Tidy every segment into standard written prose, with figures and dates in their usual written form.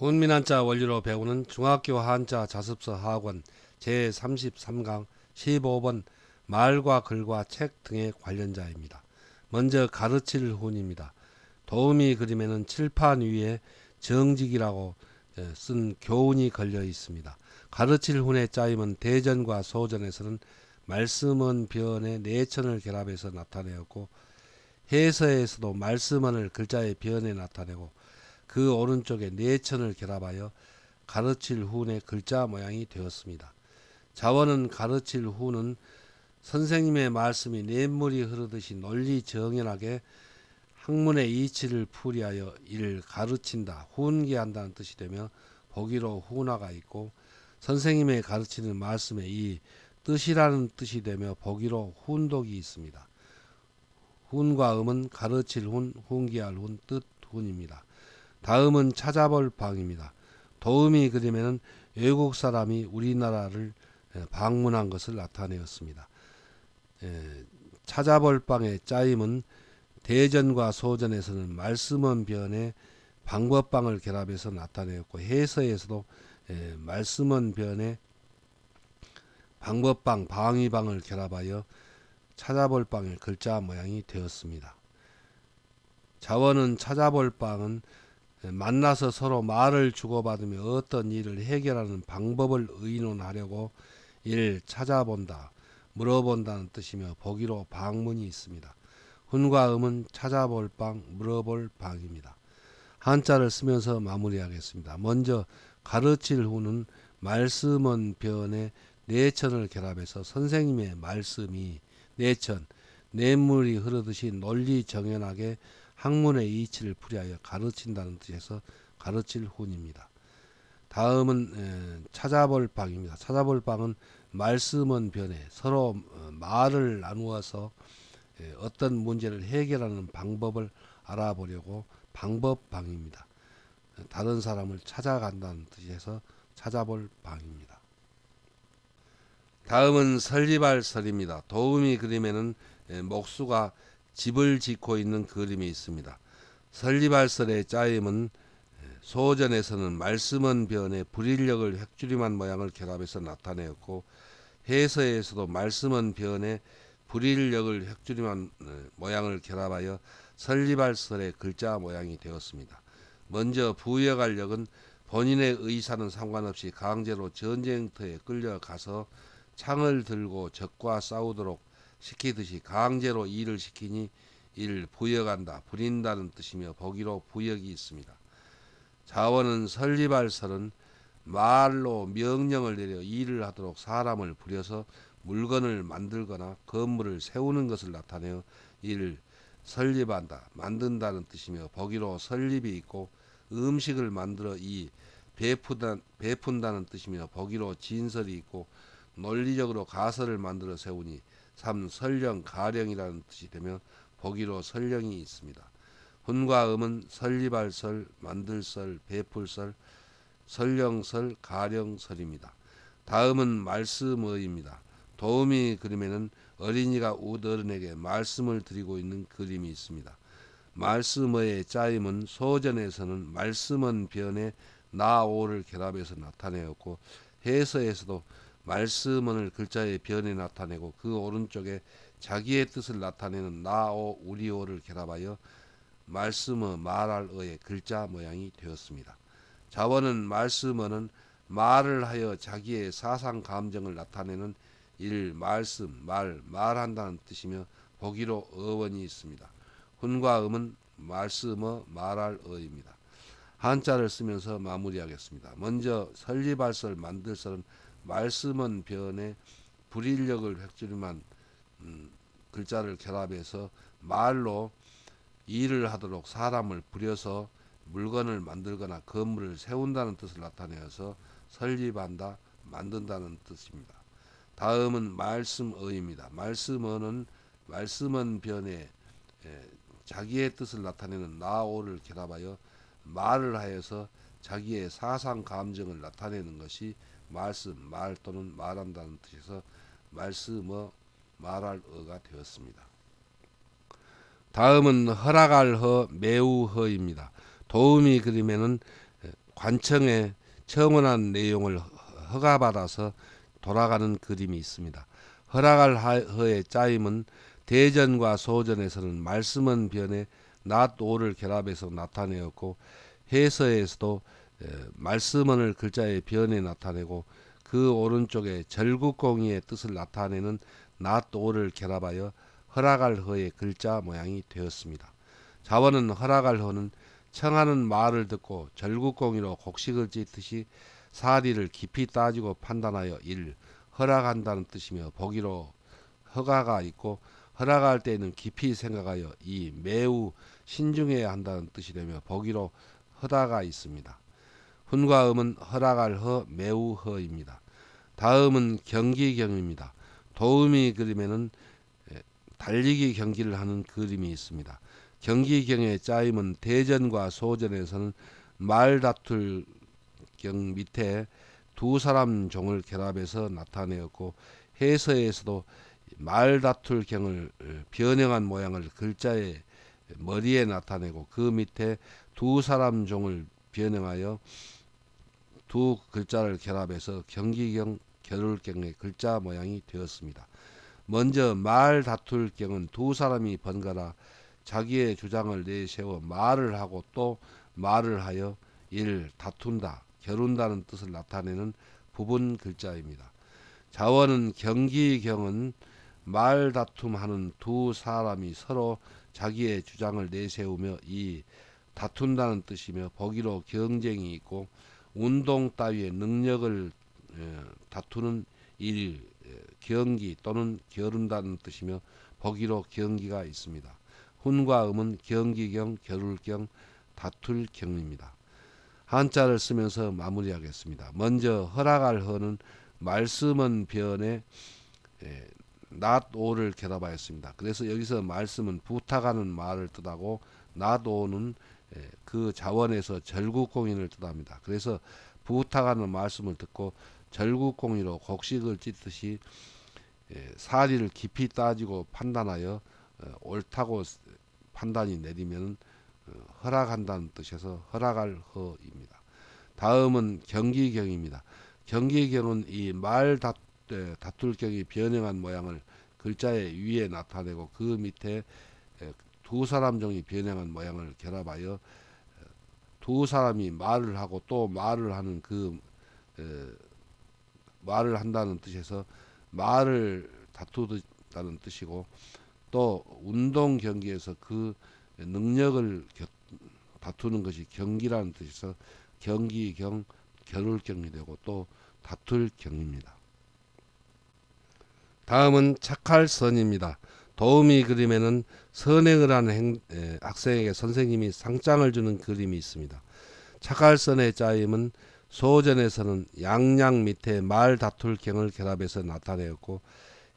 훈민한자 원리로 배우는 중학교 한자 자습서 학원 제33강 15번 말과 글과 책 등의 관련자입니다. 먼저 가르칠 훈입니다. 도우미 그림에는 칠판 위에 정직이라고 쓴 교훈이 걸려 있습니다. 가르칠 훈의 짜임은 대전과 소전에서는 말씀은 변의 내천을 결합해서 나타내었고, 해서에서도 말씀은을 글자의 변에 나타내고, 그 오른쪽에 내천을 결합하여 가르칠 훈의 글자 모양이 되었습니다. 자원은 가르칠 훈은 선생님의 말씀이 냇물이 흐르듯이 논리 정연하게 학문의 이치를 풀이하여 이를 가르친다, 훈계한다는 뜻이 되며 보기로 훈화가 있고, 선생님의 가르치는 말씀에 이 뜻이라는 뜻이 되며 보기로 훈독이 있습니다. 훈과 음은 가르칠 훈, 훈계할 훈, 뜻 훈입니다. 다음은 찾아볼 방입니다. 도우미 그림에는 외국 사람이 우리나라를 방문한 것을 나타내었습니다. 찾아볼 방의 짜임은 대전과 소전에서는 말씀은 변에 방법방을 결합해서 나타내었고, 해서에서도 말씀은 변에 방법방, 방위방을 결합하여 찾아볼 방의 글자 모양이 되었습니다. 자원은 찾아볼 방은 만나서 서로 말을 주고받으며 어떤 일을 해결하는 방법을 의논하려고 이를 찾아본다, 물어본다는 뜻이며 보기로 방문이 있습니다. 훈과 음은 찾아볼 방, 물어볼 방입니다. 한자를 쓰면서 마무리하겠습니다. 먼저 가르칠 훈은 말씀은 변에 내천을 결합해서 선생님의 말씀이 내천, 냇물이 흐르듯이 논리 정연하게 학문의 이치를 풀이하여 가르친다는 뜻에서 가르칠 훈입니다. 다음은 찾아볼 방입니다. 찾아볼 방은 말씀은 변에 서로 말을 나누어서 어떤 문제를 해결하는 방법을 알아보려고 방법방입니다. 다른 사람을 찾아간다는 뜻에서 찾아볼 방입니다. 다음은 설리발설입니다. 도우미 그림에는 목수가 집을 짓고 있는 그림이 있습니다. 설리발설의 짜임은 소전에서는 말씀은 변에 불일력을 획주림한 모양을 결합해서 나타내었고, 해서에서도 말씀은 변에 불일력을 획주림한 모양을 결합하여 설리발설의 글자 모양이 되었습니다. 먼저 부여갈 력은 본인의 의사는 상관없이 강제로 전쟁터에 끌려가서 창을 들고 적과 싸우도록 시키듯이 강제로 일을 시키니 이를 부여간다, 부린다는 뜻이며 보기로 부역이 있습니다. 자원은 설리발설은 말로 명령을 내려 일을 하도록 사람을 부려서 물건을 만들거나 건물을 세우는 것을 나타내어 이를 설립한다, 만든다는 뜻이며 보기로 설립이 있고, 음식을 만들어 이 베푼다는 뜻이며 보기로 진설이 있고, 논리적으로 가설을 만들어 세우니 3. 설령 가령이라는 뜻이 되며 보기로 설령이 있습니다. 훈과 음은 설리발설, 만들설, 베풀설, 설령설, 가령설입니다. 다음은 말씀어입니다. 도우미 그림에는 어린이가 웃어른에게 말씀을 드리고 있는 그림이 있습니다. 말씀어의 짜임은 소전에서는 말씀은 변에 나오를 결합해서 나타내었고, 해서에서도 말씀은을 글자의 변에 나타내고, 그 오른쪽에 자기의 뜻을 나타내는 나오, 우리오를 결합하여 말씀어, 말할어의 글자 모양이 되었습니다. 자원은 말씀어는 말을 하여 자기의 사상 감정을 나타내는 일, 말씀, 말한다는 뜻이며 보기로 어원이 있습니다. 훈과 음은 말씀어, 말할어입니다. 한자를 쓰면서 마무리하겠습니다. 먼저 설리발설, 만들설은 말씀은 변에 불일력을 획주림한 글자를 결합해서 말로 일을 하도록 사람을 부려서 물건을 만들거나 건물을 세운다는 뜻을 나타내어서 설립한다, 만든다는 뜻입니다. 다음은 말씀어입니다. 말씀어는 말씀은 변에 자기의 뜻을 나타내는 나오를 결합하여 말을 하여서 자기의 사상 감정을 나타내는 것이 말씀, 말 또는 말한다는 뜻에서 말씀어, 말할어가 되었습니다. 다음은 허락할 허, 매우 허입니다. 도우미 그림에는 관청에 청원한 내용을 허가받아서 돌아가는 그림이 있습니다. 허락할 허의 짜임은 대전과 소전에서는 말씀은 변해 낫오를 결합해서 나타내었고 해서에서도 말씀은을 글자의 변에 나타내고 그 오른쪽에 절국공의의 뜻을 나타내는 낫오를 결합하여 허락할 허의 글자 모양이 되었습니다. 자원은 허락할 허는 청하는 말을 듣고 절국공의로 곡식을 찢듯이 사리를 깊이 따지고 판단하여 일 허락한다는 뜻이며 보기로 허가가 있고 허락할 때에는 깊이 생각하여 이 매우 신중해야 한다는 뜻이 되며 보기로 허다가 있습니다. 훈과 음은 허락할 허 매우 허입니다. 다음은 경기경입니다. 도우미 그림에는 달리기 경기를 하는 그림이 있습니다. 경기경의 짜임은 대전과 소전에서는 말 다툴 경 밑에 두 사람 종을 결합해서 나타내었고 해서에서도 말 다툴 경을 변형한 모양을 글자의 머리에 나타내고 그 밑에 두 사람 종을 변형하여 두 글자를 결합해서 경기경 겨룰경의 글자 모양이 되었습니다. 먼저 말 다툴 경은 두 사람이 번갈아 자기의 주장을 내세워 말을 하고 또 말을 하여 일 다툰다 겨룬다는 뜻을 나타내는 부분 글자입니다. 자원은 경기경은 말다툼하는 두 사람이 서로 자기의 주장을 내세우며 이 다툰다는 뜻이며 보기로 경쟁이 있고 운동 따위의 능력을 다투는 일 경기 또는 겨룬다는 뜻이며 보기로 경기가 있습니다. 훈과 음은 경기경, 겨룰경, 다툴경입니다. 한자를 쓰면서 마무리하겠습니다. 먼저 허락할 허는 말씀은 변에 낫오를 결합하였습니다. 그래서 여기서 말씀은 부탁하는 말을 뜻하고 낫오는 그 자원에서 절국공인을 뜻합니다. 그래서 부탁하는 말씀을 듣고 절국공의로 곡식을 찢듯이 사리를 깊이 따지고 판단하여 옳다고 판단이 내리면 허락한다는 뜻에서 허락할 허입니다. 다음은 경기경입니다. 경기경은 이 말 다툴경이 변형한 모양을 글자의 위에 나타내고 그 밑에 두 사람 종이 변형한 모양을 결합하여 두 사람이 말을 하고 또 말을 하는 그 말을 한다는 뜻에서 말을 다투다는 뜻이고 또 운동 경기에서 그 능력을 다투는 것이 경기라는 뜻에서 경기경, 겨룰경이 되고 또 다툴경입니다. 다음은 착할 선입니다. 도우미 그림에는 선행을 하는 학생에게 선생님이 상장을 주는 그림이 있습니다. 착할 선의 짜임은 소전에서는 양양 밑에 말 다툴 경을 결합해서 나타내었고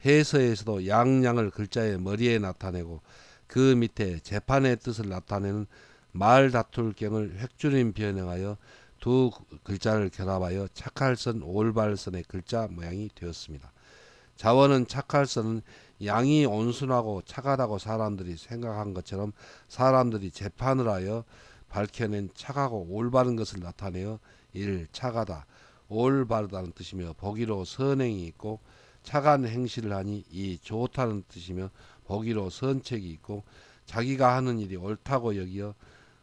해서에서도 양양을 글자의 머리에 나타내고 그 밑에 재판의 뜻을 나타내는 말 다툴 경을 획줄임 변형하여 두 글자를 결합하여 착할선 올발선의 글자 모양이 되었습니다. 자원은 착할선은 양이 온순하고 착하다고 사람들이 생각한 것처럼 사람들이 재판을 하여 밝혀낸 착하고 올바른 것을 나타내어 일 착하다 올바르다는 뜻이며 보기로 선행이 있고 착한 행실을 하니 이 좋다는 뜻이며 보기로 선책이 있고 자기가 하는 일이 옳다고 여기어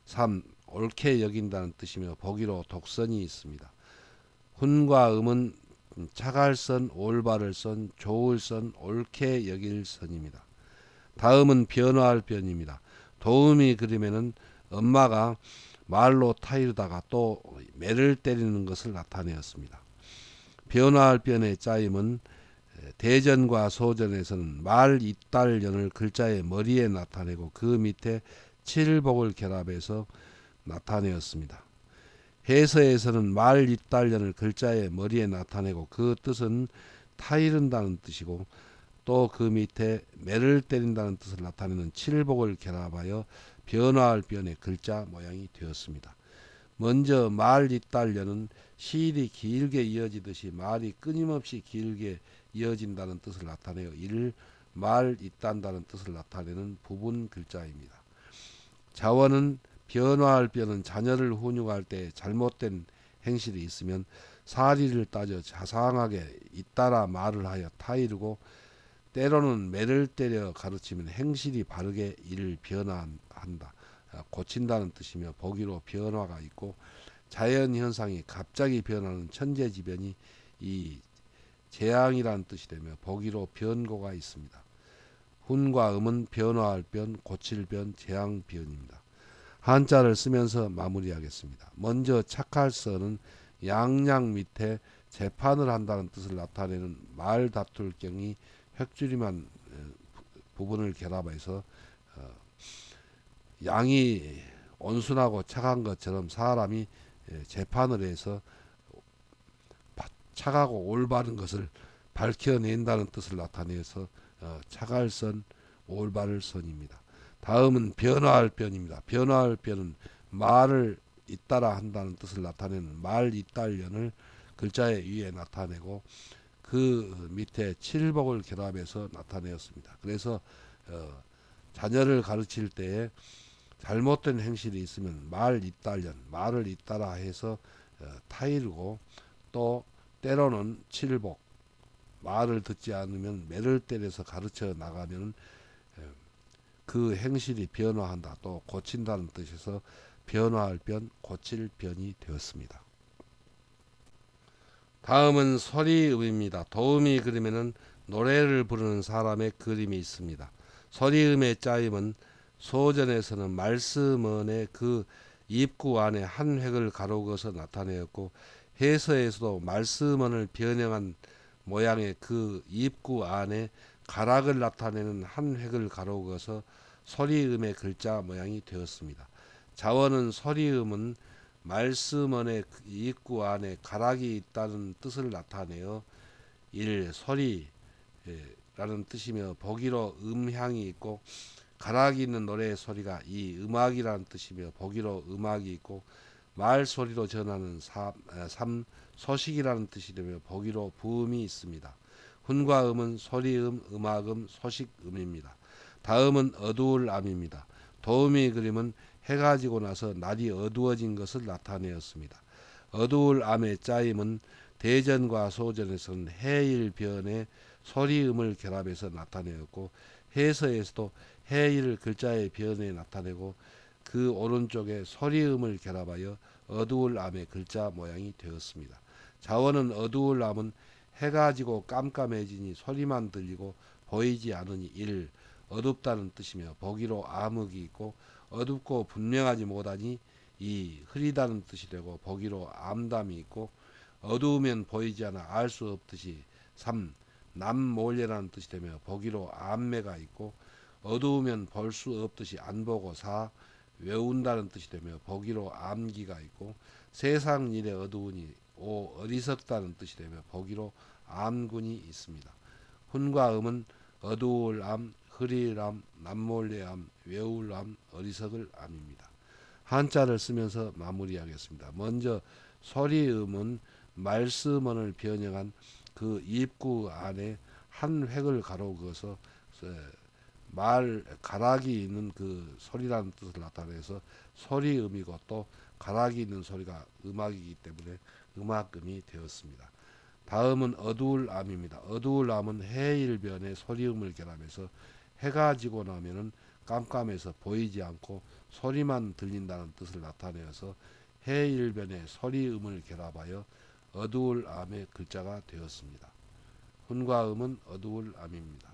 삼 옳게 여긴다는 뜻이며 보기로 독선이 있습니다. 훈과 음은 착할 선, 올바를 선, 좋을 선, 옳게 여길 선입니다. 다음은 변화할 변입니다. 도우미 그림에는 엄마가 말로 타이르다가 또 매를 때리는 것을 나타내었습니다. 변화할 변의 짜임은 대전과 소전에서는 말 이달년을 글자의 머리에 나타내고 그 밑에 칠복을 결합해서 나타내었습니다. 해서에서는 말 이달년을 글자의 머리에 나타내고 그 뜻은 타이른다는 뜻이고 또 그 밑에 매를 때린다는 뜻을 나타내는 칠복을 결합하여 변화할 변의 글자 모양이 되었습니다. 먼저 말 이달년은 시일이 길게 이어지듯이 말이 끊임없이 길게 이어진다는 뜻을 나타내어 이를 말 잇단다는 뜻을 나타내는 부분 글자입니다. 자원은 변화할 변은 자녀를 훈육할 때 잘못된 행실이 있으면 사리를 따져 자상하게 잇따라 말을 하여 타이르고, 때로는 매를 때려 가르치면 행실이 바르게 이를 변화한다. 고친다는 뜻이며 보기로 변화가 있고, 자연 현상이 갑자기 변하는 천재지변이 이 재앙이라는 뜻이 되며 보기로 변고가 있습니다. 훈과 음은 변화할 변, 고칠 변, 재앙 변입니다. 한자를 쓰면서 마무리하겠습니다. 먼저 착할서는 양양 밑에 재판을 한다는 뜻을 나타내는 말 다툴 경이 획줄임한 부분을 결합해서 양이 온순하고 착한 것처럼 사람이 재판을 해서 착하고 올바른 것을 밝혀낸다는 뜻을 나타내서 착할선, 올바를선입니다. 다음은 변화할 변입니다. 변화할 변은 말을 잇따라 한다는 뜻을 나타내는 말 잇달련을 글자의 위에 나타내고, 그 밑에 칠복을 결합해서 나타내었습니다. 그래서 자녀를 가르칠 때에 잘못된 행실이 있으면 말 잇달련, 말을 잇따라 해서 타이르고, 또 때로는 칠복, 말을 듣지 않으면 매를 때려서 가르쳐 나가면 그 행실이 변화한다, 또 고친다는 뜻에서 변화할 변, 고칠 변이 되었습니다. 다음은 서리음입니다. 도우미 그림에는 노래를 부르는 사람의 그림이 있습니다. 서리음의 짜임은 소전에서는 말씀언의 그 입구 안에 한 획을 가로그어서 나타내었고, 해서에서도 말씀언을 변형한 모양의 그 입구 안에 가락을 나타내는 한 획을 가로그어서 서리음의 글자 모양이 되었습니다. 자원은 서리음은 말씀언의 입구 안에 가락이 있다는 뜻을 나타내어 서리라는 뜻이며 보기로 음향이 있고, 가락이 있는 노래의 소리가 이 음악이라는 뜻이며 보기로 음악이 있고, 말소리로 전하는 소식이라는 뜻이 되며 보기로 부음이 있습니다. 훈과 음은 소리음, 음악음, 소식음입니다. 다음은 어두울 암입니다. 도우미 그림은 해가 지고 나서 날이 어두워진 것을 나타내었습니다. 어두울 암의 짜임은 대전과 소전에서는 해일변에 소리음을 결합해서 나타내었고, 해서에서도 해일 글자의 변에 나타내고, 그 오른쪽에 소리음을 결합하여 어두울 암의 글자 모양이 되었습니다. 자원은 어두울 암은 해가 지고 깜깜해지니 소리만 들리고 보이지 않으니 어둡다는 뜻이며 보기로 암흑이 있고, 어둡고 분명하지 못하니 이 흐리다는 뜻이 되고 보기로 암담이 있고, 어두우면 보이지 않아 알 수 없듯이 남몰래라는 뜻이 되며 보기로 암매가 있고, 어두우면 볼 수 없듯이 안 보고 외운다는 뜻이 되며 보기로 암기가 있고, 세상 일에 어두우니 어리석다는 뜻이 되며 보기로 암군이 있습니다. 훈과 음은 어두울 암, 흐릴 암, 남몰래 암, 외울 암, 어리석을 암입니다. 한자를 쓰면서 마무리하겠습니다. 먼저 소리음은 말씀언을 변형한 그 입구 안에 한 획을 가로그어서 가락이 있는 그 소리라는 뜻을 나타내서 소리음이고, 또 가락이 있는 소리가 음악이기 때문에 음악음이 되었습니다. 다음은 어두울 암입니다. 어두울 암은 해일변에 소리음을 결합해서 해가 지고 나면은 깜깜해서 보이지 않고 소리만 들린다는 뜻을 나타내어서 해일변에 소리음을 결합하여 어두울 암의 글자가 되었습니다. 훈과 음은 어두울 암입니다.